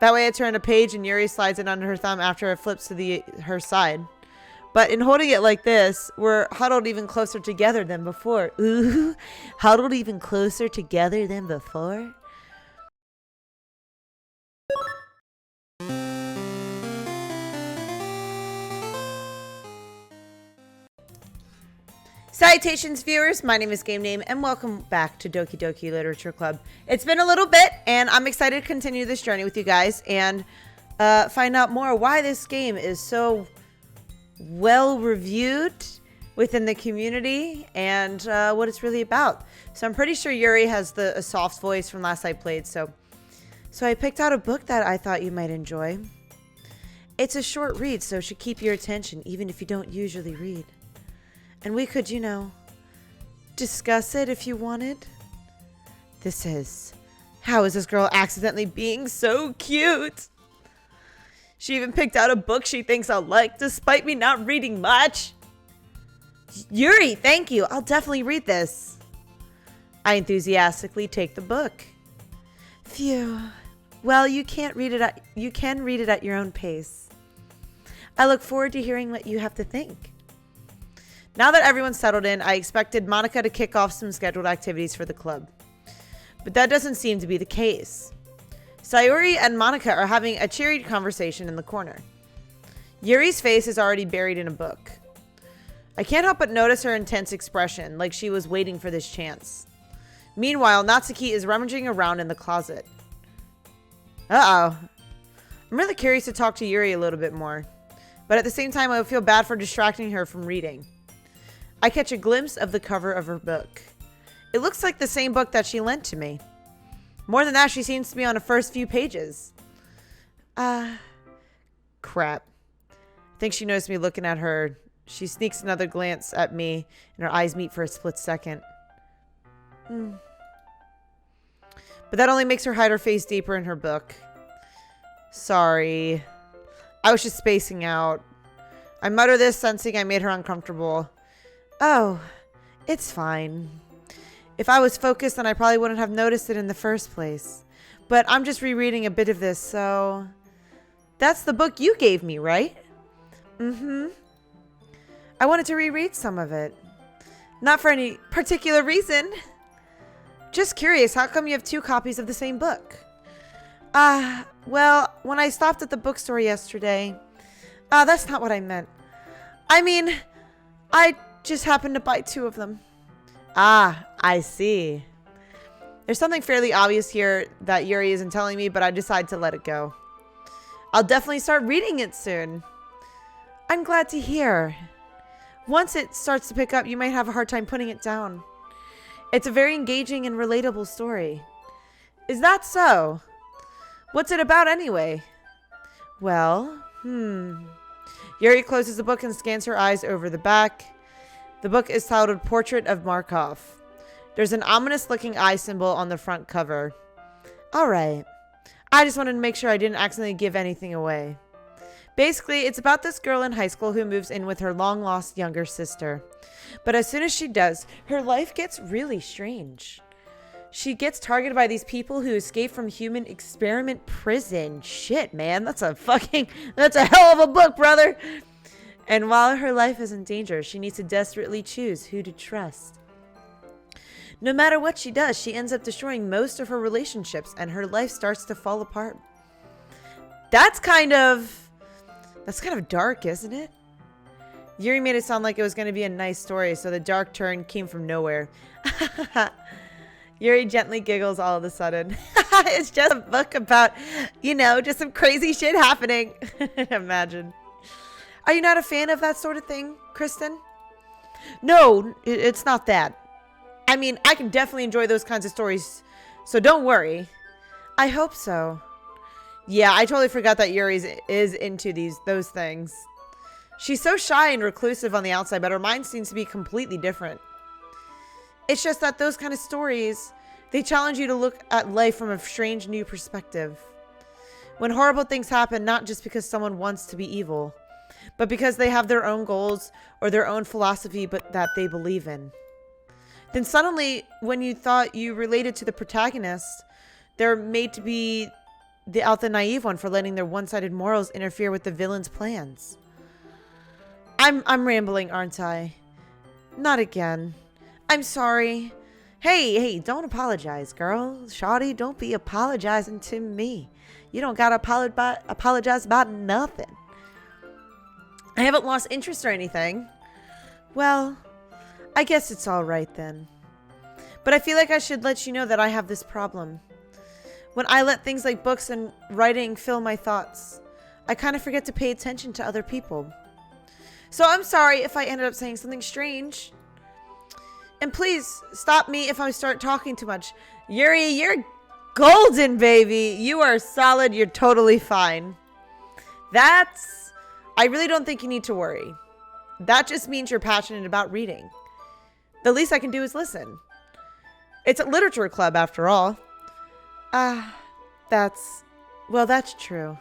That way I turn a page and Yuri slides it under her thumb after it flips to her side. But in holding it like this, we're huddled even closer together than before. Ooh, huddled even closer together than before. Salutations, viewers. My name is Game Name, and welcome back to Doki Doki Literature Club. It's been a little bit, and I'm excited to continue this journey with you guys and find out more why this game is so well reviewed within the community and what it's really about. So I'm pretty sure Yuri has a soft voice from last I played, so I picked out a book that I thought you might enjoy. It's a short read, so it should keep your attention even if you don't usually read. And we could, you know, discuss it if you wanted. This is, how is this girl accidentally being so cute? She even picked out a book she thinks I'll like, despite me not reading much. Yuri, thank you. I'll definitely read this. I enthusiastically take the book. Phew. Well, you can read it at your own pace. I look forward to hearing what you have to think. Now that everyone's settled in, I expected Monica to kick off some scheduled activities for the club. But that doesn't seem to be the case. Sayuri and Monica are having a cheery conversation in the corner. Yuri's face is already buried in a book. I can't help but notice her intense expression, like she was waiting for this chance. Meanwhile, Natsuki is rummaging around in the closet. Uh-oh. I'm really curious to talk to Yuri a little bit more. But at the same time, I would feel bad for distracting her from reading. I catch a glimpse of the cover of her book. It looks like the same book that she lent to me. More than that, she seems to be on the first few pages. Crap. I think she noticed me looking at her. She sneaks another glance at me, and her eyes meet for a split second. But that only makes her hide her face deeper in her book. Sorry. I was just spacing out. I mutter this, sensing I made her uncomfortable. Oh, it's fine. If I was focused, then I probably wouldn't have noticed it in the first place. But I'm just rereading a bit of this, so... That's the book you gave me, right? Mm-hmm. I wanted to reread some of it. Not for any particular reason. Just curious, how come you have 2 copies of the same book? Well, when I stopped at the bookstore yesterday... that's not what I meant. I mean, I just happened to buy 2 of them. Ah, I see. There's something fairly obvious here that Yuri isn't telling me, but I decide to let it go. I'll definitely start reading it soon. I'm glad to hear. Once it starts to pick up, you might have a hard time putting it down. It's a very engaging and relatable story. Is that so? What's it about anyway? Well, Yuri closes the book and scans her eyes over the back. The book is titled Portrait of Markov. There's an ominous-looking eye symbol on the front cover. Alright. I just wanted to make sure I didn't accidentally give anything away. Basically, it's about this girl in high school who moves in with her long-lost younger sister. But as soon as she does, her life gets really strange. She gets targeted by these people who escape from human experiment prison. Shit, man. That's a hell of a book, brother. And while her life is in danger, she needs to desperately choose who to trust. No matter what she does, she ends up destroying most of her relationships, and her life starts to fall apart. That's kind of dark, isn't it? Yuri made it sound like it was going to be a nice story, so the dark turn came from nowhere. Yuri gently giggles all of a sudden. It's just a book about, you know, just some crazy shit happening. Imagine. Are you not a fan of that sort of thing, Kristen? No, it's not that. I mean, I can definitely enjoy those kinds of stories, so don't worry. I hope so. Yeah, I totally forgot that Yuri is into those things. She's so shy and reclusive on the outside, but her mind seems to be completely different. It's just that those kind of stories, they challenge you to look at life from a strange new perspective. When horrible things happen, not just because someone wants to be evil, but because they have their own goals or their own philosophy but that they believe in. Then suddenly, when you thought you related to the protagonist, they're made to be out the naive one for letting their one-sided morals interfere with the villain's plans. I'm rambling, aren't I? Not again. I'm sorry. Hey, don't apologize, girl. Shawty, don't be apologizing to me. You don't gotta apologize about nothing. I haven't lost interest or anything. Well, I guess it's all right then. But I feel like I should let you know that I have this problem. When I let things like books and writing fill my thoughts, I kind of forget to pay attention to other people. So I'm sorry if I ended up saying something strange. And please stop me if I start talking too much. Yuri, you're golden, baby. You are solid. You're totally fine. I really don't think you need to worry. That just means you're passionate about reading. The least I can do is listen. It's a literature club after all. That's true.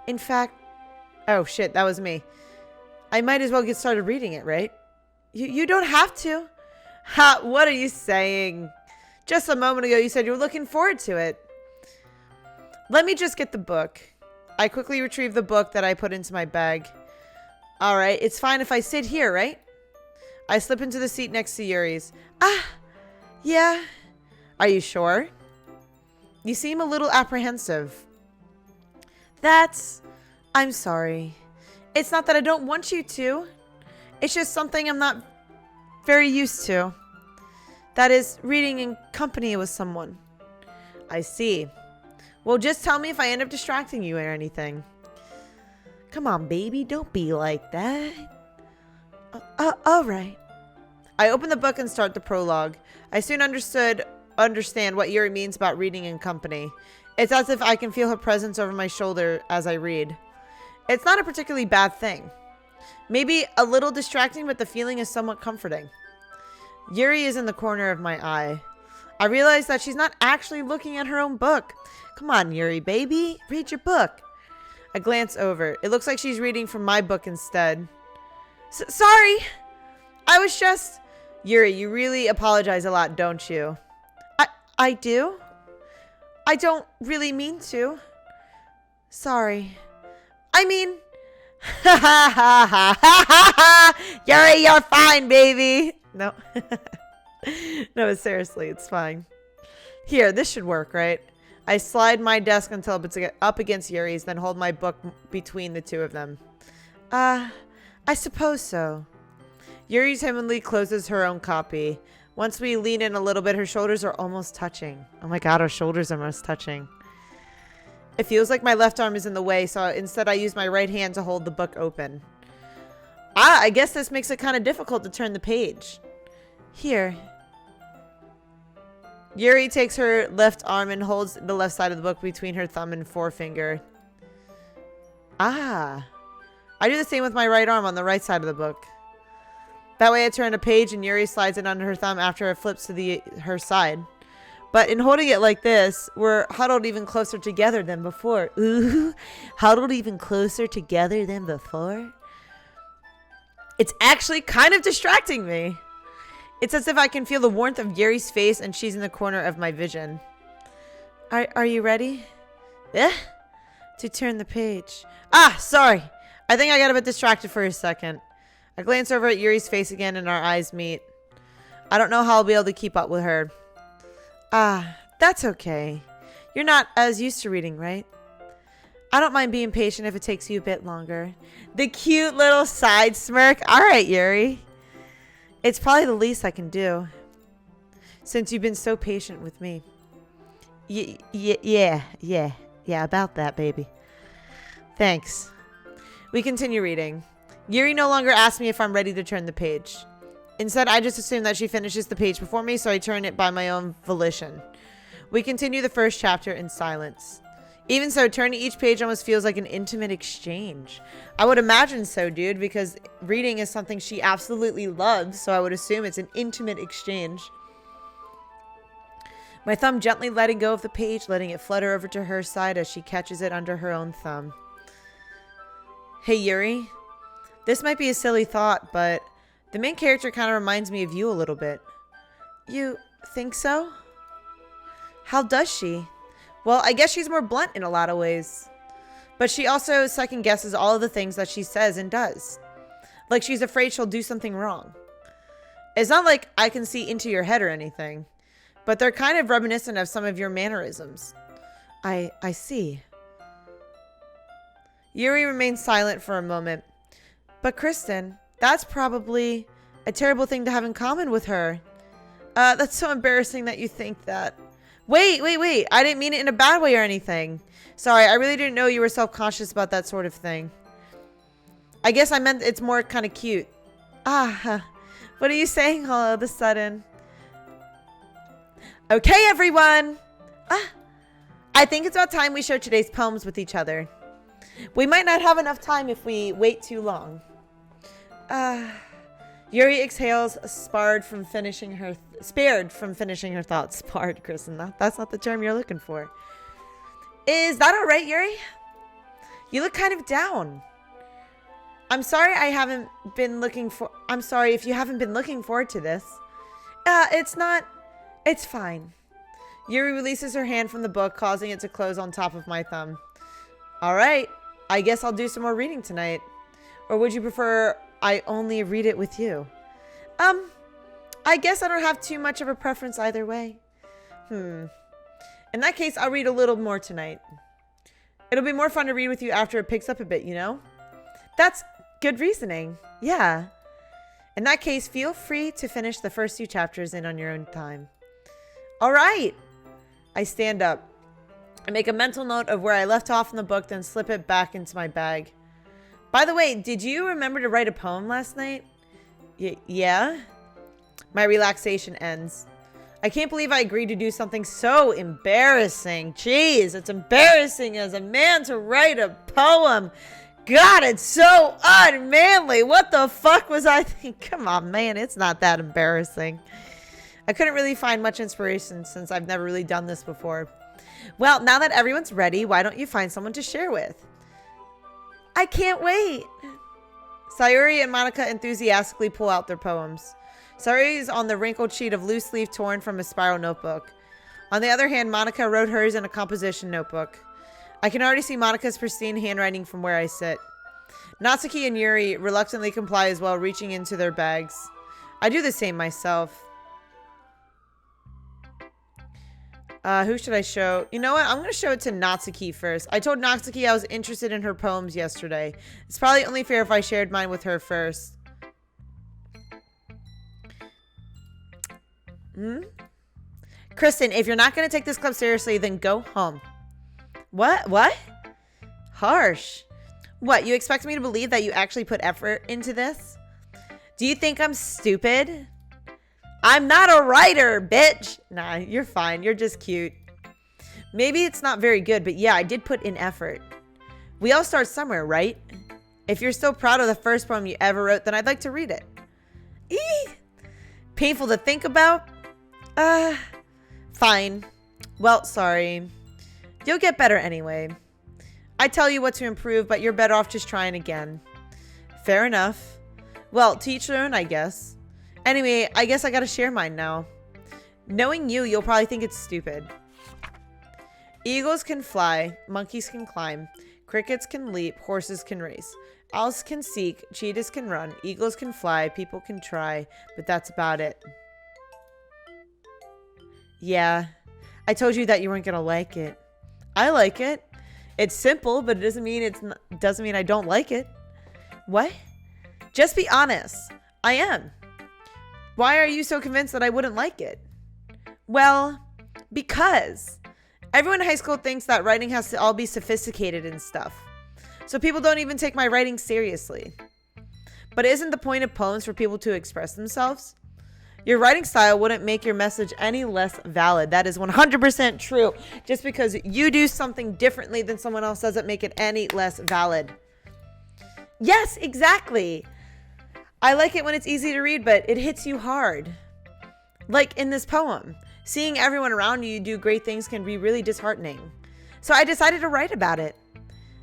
In fact, oh shit, that was me. I might as well get started reading it, right? You don't have to. Ha, what are you saying? Just a moment ago you said you were looking forward to it. Let me just get the book. I quickly retrieve the book that I put into my bag. Alright, it's fine if I sit here, right? I slip into the seat next to Yuri's. Yeah. Are you sure? You seem a little apprehensive. I'm sorry. It's not that I don't want you to. It's just something I'm not very used to. That is, reading in company with someone. I see. Well, just tell me if I end up distracting you or anything. Come on, baby. Don't be like that. All right. I open the book and start the prologue. I soon understand what Yuri means about reading in company. It's as if I can feel her presence over my shoulder as I read. It's not a particularly bad thing. Maybe a little distracting, but the feeling is somewhat comforting. Yuri is in the corner of my eye. I realize that she's not actually looking at her own book. Come on, Yuri, baby. Read your book. I glance over. It looks like she's reading from my book instead. Sorry. I was just... Yuri, you really apologize a lot, don't you? I do? I don't really mean to. Sorry. I mean... Yuri, you're fine, baby. No. No, seriously, it's fine. Here, this should work, right? I slide my desk until it's up against Yuri's, then hold my book between the two of them. I suppose so. Yuri timidly closes her own copy. Once we lean in a little bit, her shoulders are almost touching. Oh my god, her shoulders are almost touching. It feels like my left arm is in the way, so instead I use my right hand to hold the book open. I guess this makes it kind of difficult to turn the page. Here. Yuri takes her left arm and holds the left side of the book between her thumb and forefinger. I do the same with my right arm on the right side of the book. That way I turn a page and Yuri slides it under her thumb after it flips to her side. But in holding it like this, we're huddled even closer together than before. Ooh, huddled even closer together than before? It's actually kind of distracting me. It's as if I can feel the warmth of Yuri's face and she's in the corner of my vision. Are you ready? To turn the page. Sorry. I think I got a bit distracted for a second. I glance over at Yuri's face again and our eyes meet. I don't know how I'll be able to keep up with her. That's okay. You're not as used to reading, right? I don't mind being patient if it takes you a bit longer. The cute little side smirk. All right, Yuri. It's probably the least I can do. Since you've been so patient with me. Yeah, about that, baby. Thanks. We continue reading. Yuri no longer asks me if I'm ready to turn the page. Instead, I just assume that she finishes the page before me, so I turn it by my own volition. We continue the first chapter in silence. Even so, turning each page almost feels like an intimate exchange. I would imagine so, dude, because reading is something she absolutely loves, so I would assume it's an intimate exchange. My thumb gently letting go of the page, letting it flutter over to her side as she catches it under her own thumb. Hey, Yuri. This might be a silly thought, but the main character kind of reminds me of you a little bit. You think so? How does she? Well, I guess she's more blunt in a lot of ways. But she also second guesses all of the things that she says and does. Like she's afraid she'll do something wrong. It's not like I can see into your head or anything, but they're kind of reminiscent of some of your mannerisms. I see. Yuri remains silent for a moment. But Kristen, that's probably a terrible thing to have in common with her. That's so embarrassing that you think that. Wait. I didn't mean it in a bad way or anything. Sorry, I really didn't know you were self-conscious about that sort of thing. I guess I meant it's more kind of cute. What are you saying all of a sudden? Okay, everyone. I think it's about time we share today's poems with each other. We might not have enough time if we wait too long. Yuri exhales, spared from finishing her thoughts. Spared, Kristen. That's not the term you're looking for. Is that all right, Yuri? You look kind of down. I'm sorry if you haven't been looking forward to this. It's fine. Yuri releases her hand from the book, causing it to close on top of my thumb. All right. I guess I'll do some more reading tonight. Or would you prefer I only read it with you? I guess I don't have too much of a preference either way. In that case, I'll read a little more tonight. It'll be more fun to read with you after it picks up a bit, you know? That's good reasoning. Yeah. In that case, feel free to finish the first few chapters in on your own time. All right. I stand up. I make a mental note of where I left off in the book, then slip it back into my bag. By the way, did you remember to write a poem last night? Yeah? My relaxation ends. I can't believe I agreed to do something so embarrassing. Jeez, it's embarrassing as a man to write a poem. God, it's so unmanly. What the fuck was I thinking? Come on, man, it's not that embarrassing. I couldn't really find much inspiration since I've never really done this before. Well, now that everyone's ready, why don't you find someone to share with? I can't wait. Sayuri and Monica enthusiastically pull out their poems. Sayuri is on the wrinkled sheet of loose leaf torn from a spiral notebook. On the other hand, Monica wrote hers in a composition notebook. I can already see Monica's pristine handwriting from where I sit. Natsuki and Yuri reluctantly comply as well, reaching into their bags. I do the same myself. Who should I show? You know what? I'm going to show it to Natsuki first. I told Natsuki I was interested in her poems yesterday. It's probably only fair if I shared mine with her first. Kristen, if you're not going to take this club seriously, then go home. What? Harsh. What, you expect me to believe that you actually put effort into this? Do you think I'm stupid? I'm not a writer, bitch. Nah, you're fine. You're just cute. Maybe it's not very good, but yeah, I did put in effort. We all start somewhere, right? If you're so proud of the first poem you ever wrote, then I'd like to read it. Painful to think about? Fine. Well, sorry. You'll get better anyway. I tell you what to improve, but you're better off just trying again. Fair enough. Well, to each their own, I guess. Anyway, I guess I gotta share mine now. Knowing you, you'll probably think it's stupid. Eagles can fly, monkeys can climb, crickets can leap, horses can race. Owls can seek, cheetahs can run, eagles can fly, people can try, but that's about it. Yeah, I told you that you weren't gonna like it. I like it. It's simple, but it doesn't mean I don't like it. What? Just be honest. I am. Why are you so convinced that I wouldn't like it? Well, because everyone in high school thinks that writing has to all be sophisticated and stuff. So people don't even take my writing seriously. But isn't the point of poems for people to express themselves? Your writing style wouldn't make your message any less valid. That is 100% true. Just because you do something differently than someone else doesn't make it any less valid. Yes, exactly. I like it when it's easy to read, but it hits you hard. Like in this poem, seeing everyone around you do great things can be really disheartening. So I decided to write about it.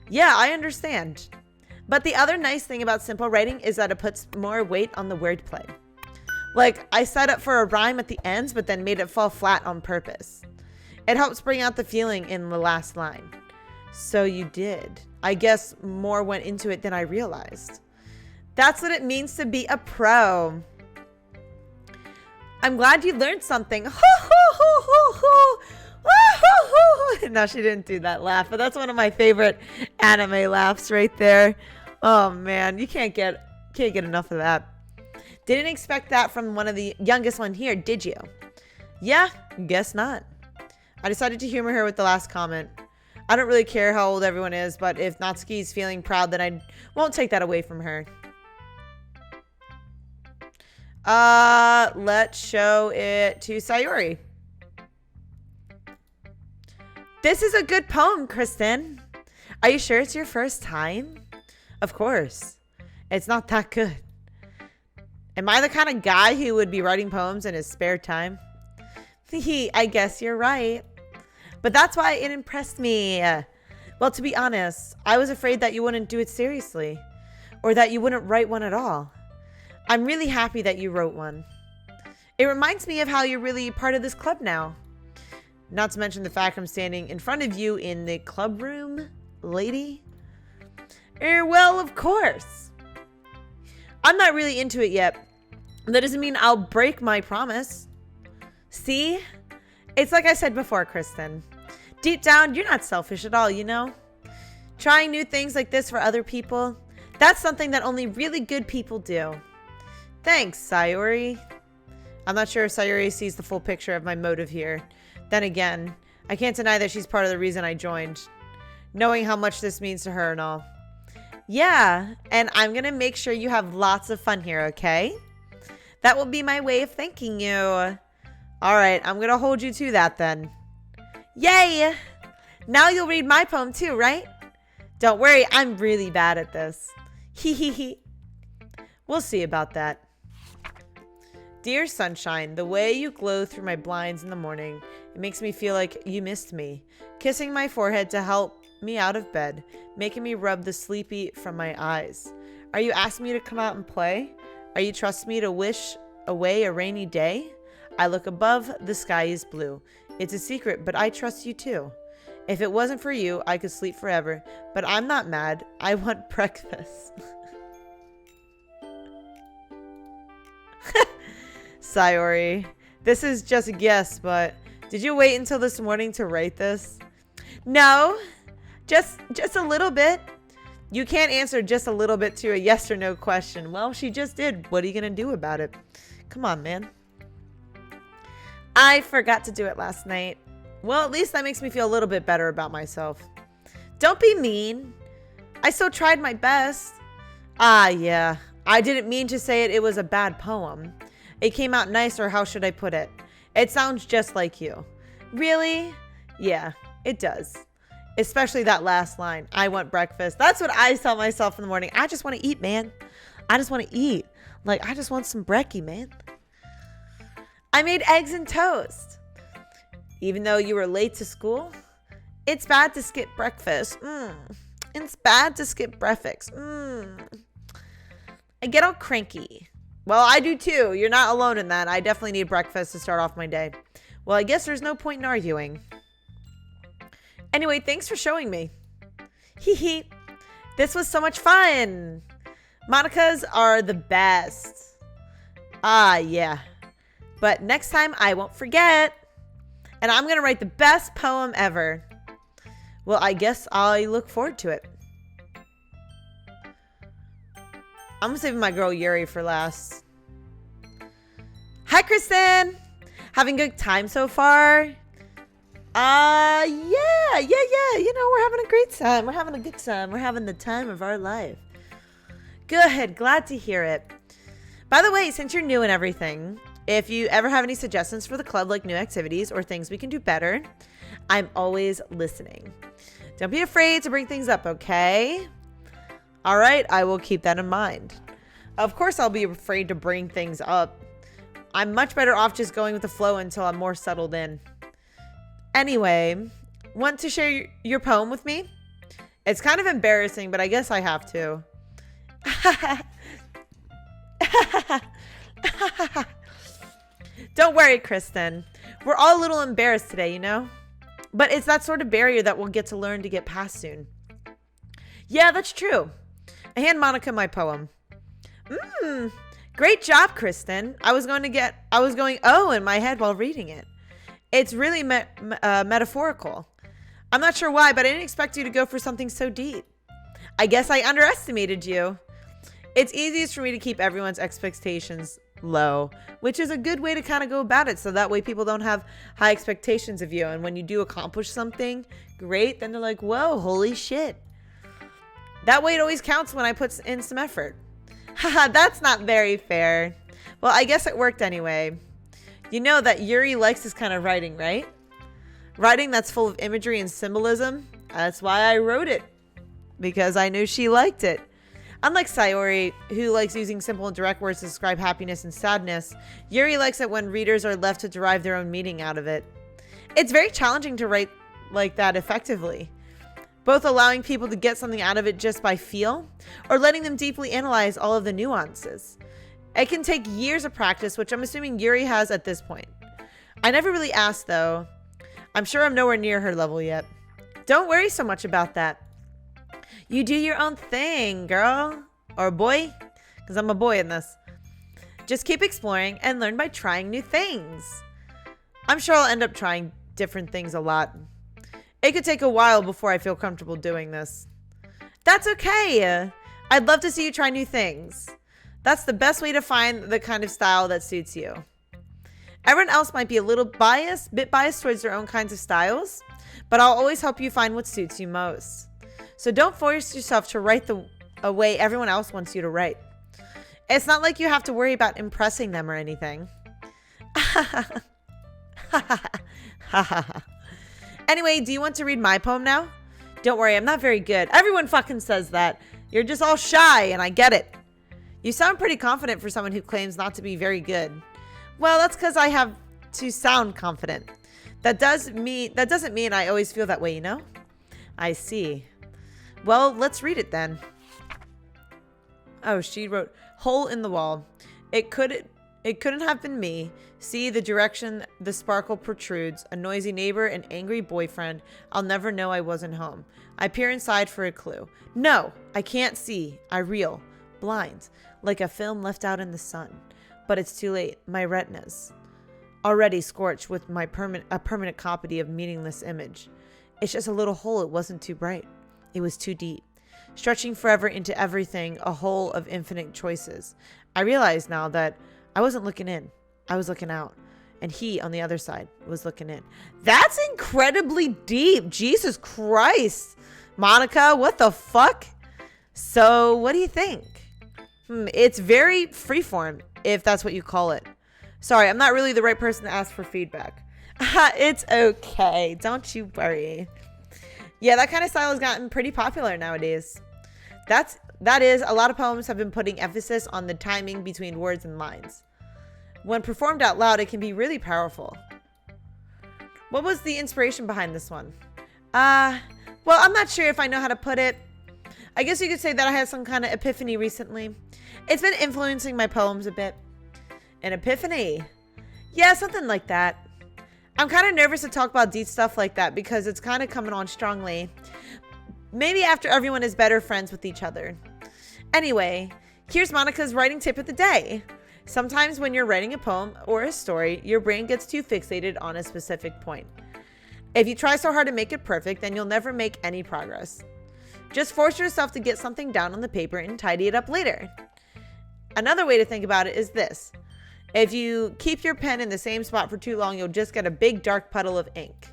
Yeah, I understand. But the other nice thing about simple writing is that it puts more weight on the wordplay. Like, I set up for a rhyme at the ends, but then made it fall flat on purpose. It helps bring out the feeling in the last line. So you did. I guess more went into it than I realized. That's what it means to be a pro. I'm glad you learned something. No, she didn't do that laugh, but that's one of my favorite anime laughs right there. Oh man, you can't get enough of that. Didn't expect that from one of the youngest one here, did you? Yeah, guess not. I decided to humor her with the last comment. I don't really care how old everyone is, but if Natsuki is feeling proud, then I won't take that away from her. Let's show it to Sayori. This is a good poem, Kristen. Are you sure it's your first time? Of course. It's not that good. Am I the kind of guy who would be writing poems in his spare time? I guess you're right. But that's why it impressed me. Well, to be honest, I was afraid that you wouldn't do it seriously. Or that you wouldn't write one at all. I'm really happy that you wrote one. It reminds me of how you're really part of this club now. Not to mention the fact I'm standing in front of you in the club room, lady. Well, of course. I'm not really into it yet. That doesn't mean I'll break my promise. See? It's like I said before, Kristen. Deep down, you're not selfish at all, you know? Trying new things like this for other people, that's something that only really good people do. Thanks, Sayori. I'm not sure if Sayori sees the full picture of my motive here. Then again, I can't deny that she's part of the reason I joined. Knowing how much this means to her and all. Yeah, and I'm going to make sure you have lots of fun here, okay? That will be my way of thanking you. All right, I'm going to hold you to that then. Yay! Now you'll read my poem too, right? Don't worry, I'm really bad at this. Hee hee hee. We'll see about that. Dear sunshine, the way you glow through my blinds in the morning, it makes me feel like you missed me. Kissing my forehead to help me out of bed, making me rub the sleepy from my eyes. Are you asking me to come out and play? Are you trusting me to wish away a rainy day? I look above, the sky is blue. It's a secret, but I trust you too. If it wasn't for you, I could sleep forever, but I'm not mad. I want breakfast. Sayori, this is just a guess, but did you wait until this morning to write this? No, just a little bit. You can't answer just a little bit to a yes or no question. Well, she just did. What are you going to do about it? Come on, man. I forgot to do it last night. Well, at least that makes me feel a little bit better about myself. Don't be mean. I still tried my best. Ah, yeah. I didn't mean to say it was a bad poem. It came out nice, or how should I put it? It sounds just like you. Really? Yeah, it does. Especially that last line. I want breakfast. That's what I tell myself in the morning. I just want to eat, man. I just want to eat. Like, I just want some brekkie, man. I made eggs and toast. Even though you were late to school, it's bad to skip breakfast. It's bad to skip breakfast. I get all cranky. Well, I do too. You're not alone in that. I definitely need breakfast to start off my day. Well, I guess there's no point in arguing. Anyway, thanks for showing me. Hee hee. This was so much fun. Monikas are the best. Ah, yeah. But next time I won't forget. And I'm going to write the best poem ever. Well, I guess I look forward to it. I'm saving my girl Yuri for last. Hi, Kristen. Having a good time so far? Yeah. You know, we're having a great time. We're having a good time. We're having the time of our life. Good. Glad to hear it. By the way, since you're new and everything, if you ever have any suggestions for the club, like new activities or things we can do better, I'm always listening. Don't be afraid to bring things up, okay? All right, I will keep that in mind. Of course, I'll be afraid to bring things up. I'm much better off just going with the flow until I'm more settled in. Anyway, want to share your poem with me? It's kind of embarrassing, but I guess I have to. Don't worry, Kristen. We're all a little embarrassed today, you know? But it's that sort of barrier that we'll get to learn to get past soon. Yeah, that's true. I hand Monica my poem. Great job, Kristen. I was going oh in my head while reading it. It's really metaphorical. I'm not sure why, but I didn't expect you to go for something so deep. I guess I underestimated you. It's easiest for me to keep everyone's expectations low, which is a good way to kind of go about it. So that way people don't have high expectations of you. And when you do accomplish something great, then they're like, whoa, holy shit. That way it always counts when I put in some effort. Haha, that's not very fair. Well, I guess it worked anyway. You know that Yuri likes this kind of writing, right? Writing that's full of imagery and symbolism. That's why I wrote it. Because I knew she liked it. Unlike Sayori, who likes using simple and direct words to describe happiness and sadness, Yuri likes it when readers are left to derive their own meaning out of it. It's very challenging to write like that effectively. Both allowing people to get something out of it just by feel, or letting them deeply analyze all of the nuances. It can take years of practice, which I'm assuming Yuri has at this point. I never really asked, though. I'm sure I'm nowhere near her level yet. Don't worry so much about that. You do your own thing, girl. Or boy, because I'm a boy in this. Just keep exploring and learn by trying new things. I'm sure I'll end up trying different things a lot. It could take a while before I feel comfortable doing this. That's okay. I'd love to see you try new things. That's the best way to find the kind of style that suits you. Everyone else might be a bit biased towards their own kinds of styles, but I'll always help you find what suits you most. So don't force yourself to write the way everyone else wants you to write. It's not like you have to worry about impressing them or anything. Anyway, do you want to read my poem now? Don't worry, I'm not very good. Everyone fucking says that. You're just all shy, and I get it. You sound pretty confident for someone who claims not to be very good. Well, that's because I have to sound confident. That doesn't mean I always feel that way, you know? I see. Well, let's read it then. Oh, she wrote, hole in the wall. It couldn't have been me. See the direction the sparkle protrudes. A noisy neighbor, an angry boyfriend. I'll never know I wasn't home. I peer inside for a clue. No, I can't see. I reel. Blind. Like a film left out in the sun. But it's too late. My retinas. Already scorched with a permanent copy of meaningless image. It's just a little hole. It wasn't too bright. It was too deep. Stretching forever into everything, a hole of infinite choices. I realize now that I wasn't looking in. I was looking out. And he, on the other side, was looking in. That's incredibly deep. Jesus Christ. Monica, what the fuck? So, what do you think? It's very freeform, if that's what you call it. Sorry, I'm not really the right person to ask for feedback. It's okay. Don't you worry. Yeah, that kind of style has gotten pretty popular nowadays. That is, a lot of poems have been putting emphasis on the timing between words and lines. When performed out loud, it can be really powerful. What was the inspiration behind this one? Well, I'm not sure if I know how to put it. I guess you could say that I had some kind of epiphany recently. It's been influencing my poems a bit. An epiphany? Yeah, something like that. I'm kind of nervous to talk about deep stuff like that because it's kind of coming on strongly. Maybe after everyone is better friends with each other. Anyway, here's Monica's writing tip of the day. Sometimes when you're writing a poem or a story, your brain gets too fixated on a specific point. If you try so hard to make it perfect, then you'll never make any progress. Just force yourself to get something down on the paper and tidy it up later. Another way to think about it is this. If you keep your pen in the same spot for too long, you'll just get a big dark puddle of ink.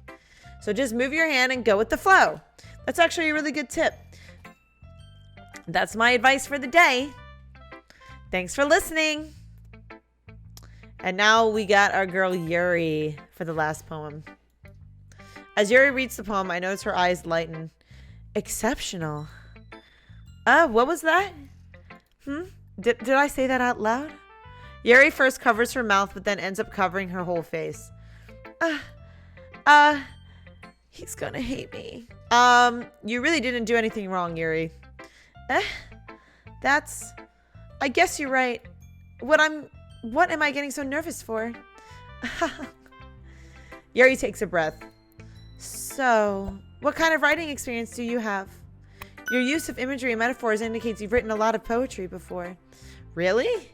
So just move your hand and go with the flow. That's actually a really good tip. That's my advice for the day. Thanks for listening. And now we got our girl Yuri for the last poem. As Yuri reads the poem, I notice her eyes lighten. Exceptional. What was that? Did I say that out loud? Yuri first covers her mouth, but then ends up covering her whole face. He's gonna hate me. You really didn't do anything wrong, Yuri. I guess you're right. What am I getting so nervous for? Yuri takes a breath. So, what kind of writing experience do you have? Your use of imagery and metaphors indicates you've written a lot of poetry before. Really?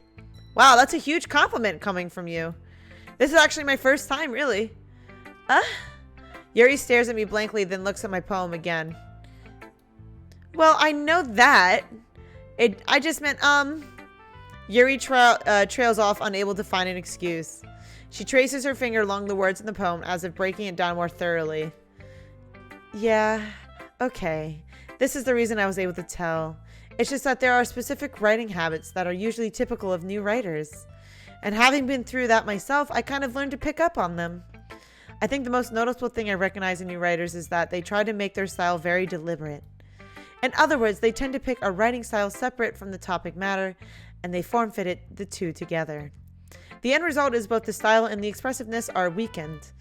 Wow, that's a huge compliment coming from you. This is actually my first time, really. Yuri stares at me blankly, then looks at my poem again. Well, I know that. I just meant, Yuri trails off, unable to find an excuse. She traces her finger along the words in the poem as if breaking it down more thoroughly. Yeah, okay. This is the reason I was able to tell. It's just that there are specific writing habits that are usually typical of new writers. And having been through that myself, I kind of learned to pick up on them. I think the most noticeable thing I recognize in new writers is that they try to make their style very deliberate. In other words, they tend to pick a writing style separate from the topic matter, and they form-fit the two together. The end result is both the style and the expressiveness are weakened.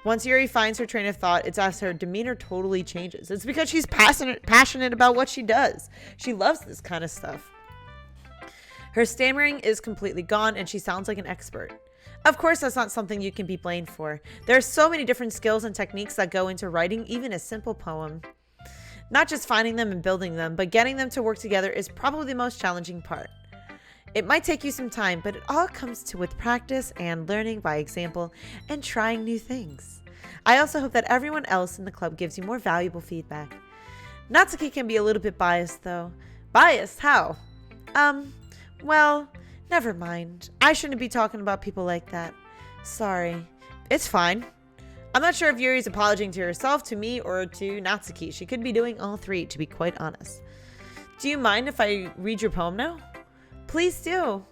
Once Yuri finds her train of thought, it's as her demeanor totally changes. It's because she's passionate about what she does. She loves this kind of stuff. Her stammering is completely gone, and she sounds like an expert. Of course, that's not something you can be blamed for. There are so many different skills and techniques that go into writing even a simple poem. Not just finding them and building them, but getting them to work together is probably the most challenging part. It might take you some time, but it all comes with practice and learning by example and trying new things. I also hope that everyone else in the club gives you more valuable feedback. Natsuki can be a little bit biased, though. Biased? How? Well, never mind. I shouldn't be talking about people like that. Sorry. It's fine. I'm not sure if Yuri's apologizing to herself, to me, or to Natsuki. She could be doing all three, to be quite honest. Do you mind if I read your poem now? Please do.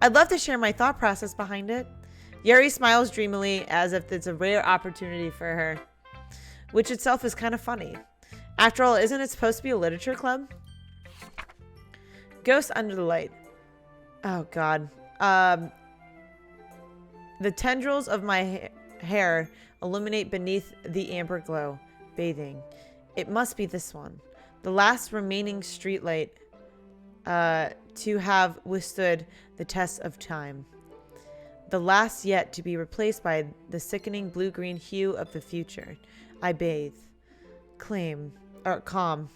I'd love to share my thought process behind it. Yuri smiles dreamily as if it's a rare opportunity for her, which itself is kind of funny. After all, isn't it supposed to be a literature club? Ghost under the light. Oh, God. The tendrils of my hair illuminate beneath the amber glow, bathing. It must be this one. The last remaining streetlight to have withstood the test of time. The last yet to be replaced by the sickening blue-green hue of the future. I bathe. Calm.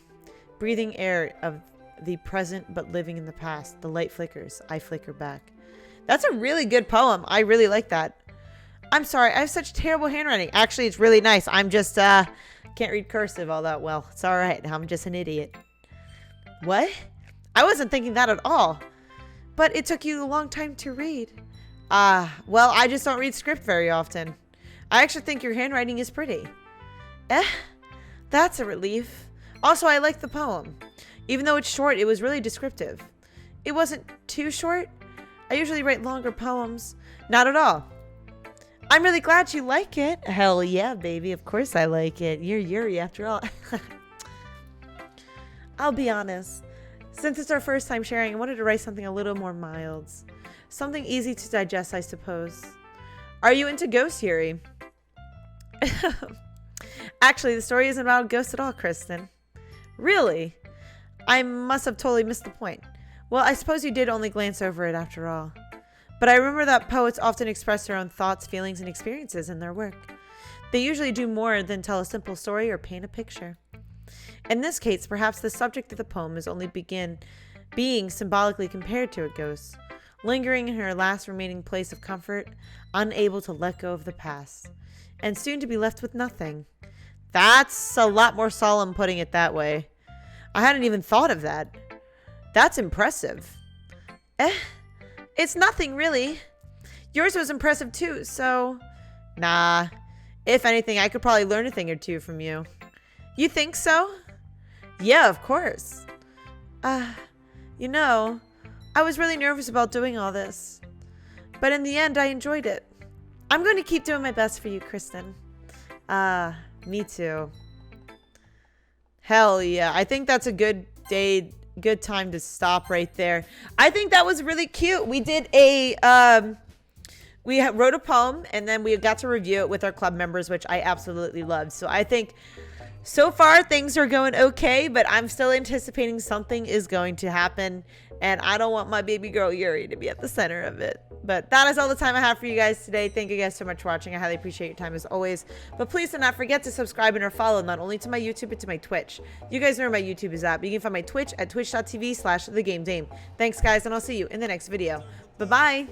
Breathing air of the present but living in the past. The light flickers. I flicker back. That's a really good poem. I really like that. I'm sorry. I have such terrible handwriting. Actually, it's really nice. I'm just, can't read cursive all that well. It's all right. I'm just an idiot. What? I wasn't thinking that at all. But it took you a long time to read. Well, I just don't read script very often. I actually think your handwriting is pretty. That's a relief. Also, I like the poem. Even though it's short, it was really descriptive. It wasn't too short. I usually write longer poems. Not at all. I'm really glad you like it. Hell yeah, baby. Of course I like it. You're Yuri after all. I'll be honest. Since it's our first time sharing, I wanted to write something a little more mild. Something easy to digest, I suppose. Are you into ghosts, Yuri? Actually, the story isn't about ghosts at all, Kristen. Really? I must have totally missed the point. Well, I suppose you did only glance over it after all. But I remember that poets often express their own thoughts, feelings, and experiences in their work. They usually do more than tell a simple story or paint a picture. In this case, perhaps the subject of the poem is only being symbolically compared to a ghost, lingering in her last remaining place of comfort, unable to let go of the past, and soon to be left with nothing. That's a lot more solemn putting it that way. I hadn't even thought of that. That's impressive. It's nothing, really. Yours was impressive, too, so... Nah. If anything, I could probably learn a thing or two from you. You think so? Yeah, of course. You know, I was really nervous about doing all this. But in the end, I enjoyed it. I'm going to keep doing my best for you, Kristen. Me too. Hell yeah. I think that's a good time to stop right there. I think that was really cute. We did we wrote a poem and then we got to review it with our club members, which I absolutely loved. So I think so far things are going okay, but I'm still anticipating something is going to happen, and I don't want my baby girl Yuri to be at the center of it. But that is all the time I have for you guys today. Thank you guys so much for watching. I highly appreciate your time as always. But please do not forget to subscribe and or follow not only to my YouTube but to my Twitch. You guys know where my YouTube is at. But you can find my Twitch at twitch.tv/thegamedame. Thanks guys, and I'll see you in the next video. Bye-bye.